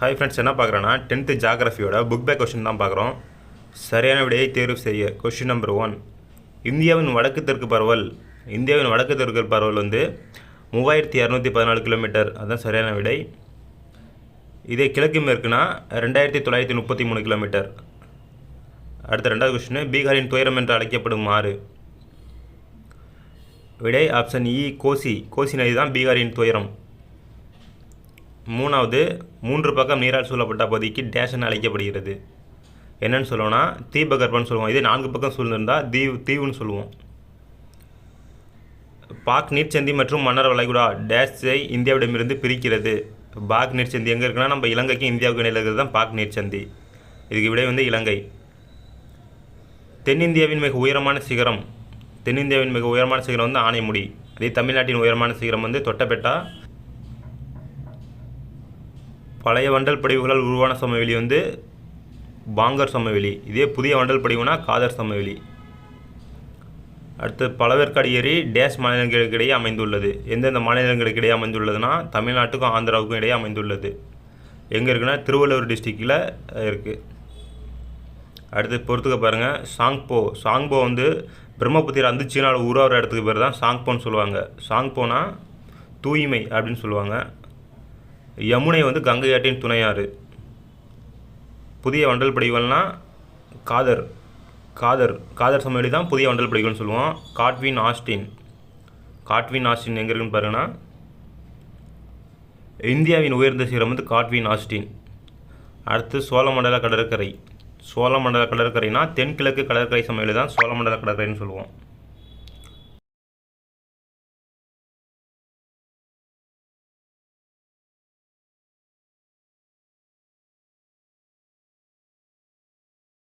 Hi friends, என்ன பார்க்குறேன்னா 10th ஜாகிரஃபியோட book back question தான் பார்க்குறோம். சரியான விடையை தேர்வு செய்ய. Question number 1. இந்தியாவின் வடக்கு தெற்கு பரவல் வந்து 3214 கிலோமீட்டர். அதுதான் சரியான விடை. இதே கிழக்கு மேற்குனா 2933 கிலோமீட்டர். அடுத்த ரெண்டாவது கொஷின், பீகாரின் துயரம் என்று அழைக்கப்படும் ஆறு. விடை ஆப்ஷன் இ, கோசி நதி தான் பீகாரின் துயரம். மூணாவது, 3 பக்கம் நீரால் சூழப்பட்ட பகுதிக்கு டேஷன் அழைக்கப்படுகிறது. என்னன்னு சொல்லுவோம்னா தீபகற்பம்னு சொல்லுவோம். இதே 4 பக்கம் சூழ்ந்திருந்தால் தீவுன்னு சொல்லுவோம். பாக் நீர்ச்சந்தி மற்றும் மன்னர் வளைகுடா டேஷை இந்தியாவிடமிருந்து பிரிக்கிறது. பாக் நீர்ச்சந்தி எங்கே இருக்குன்னா நம்ம இலங்கைக்கும் இந்தியாவுக்கு இடையில் இருக்கிறது தான் பாக் நீர்ச்சந்தி. இதுக்கு விடை வந்து இலங்கை. தென்னிந்தியாவின் மிக உயரமான சிகரம் வந்து ஆனைமுடி. அதே தமிழ்நாட்டின் உயரமான சிகரம் வந்து தொட்டபெட்டா. பழைய வண்டல் படிவுகளால் உருவான சமவெளி வந்து பாங்கர் சமவெளி. இதே புதிய வண்டல் படிவுனா காதர் சமவெளி. அடுத்து, பழவேற்காடு ஏரி டேஷ் மாநிலங்களுக்கு இடையே அமைந்துள்ளது. எந்தெந்த மாநிலங்களுக்கு இடையே அமைந்துள்ளதுன்னா தமிழ்நாட்டுக்கும் ஆந்திராவுக்கும் இடையே அமைந்துள்ளது. எங்கே இருக்குன்னா திருவள்ளூர் டிஸ்ட்ரிக்டில் இருக்குது. அடுத்து பொறுத்துக்க பாருங்கள், சாங்போ வந்து பிரம்மபுத்திரா வந்து சீனாவில் உருவாகிற இடத்துக்கு பேர் தான் சாங்போன்னு சொல்லுவாங்க. சாங்போனா தூய்மை அப்படின்னு சொல்லுவாங்க. யமுனை வந்து கங்கை ஆற்றின் துணையாறு. புதிய வண்டல் படிவுகள்னா காதர் சமவெளி தான் புதிய வண்டல் படிவுகள்னு சொல்லுவோம். காட்வின் ஆஸ்டின் எங்கே இருக்குன்னு பாருங்கன்னா இந்தியாவின் உயர்ந்த சிகரம் வந்து காட்வின் ஆஸ்டின். அடுத்து, சோழமண்டல கடற்கரைனா தென்கிழக்கு கடற்கரை சமவெளி தான் சோழமண்டல கடற்கரைன்னு சொல்லுவோம்.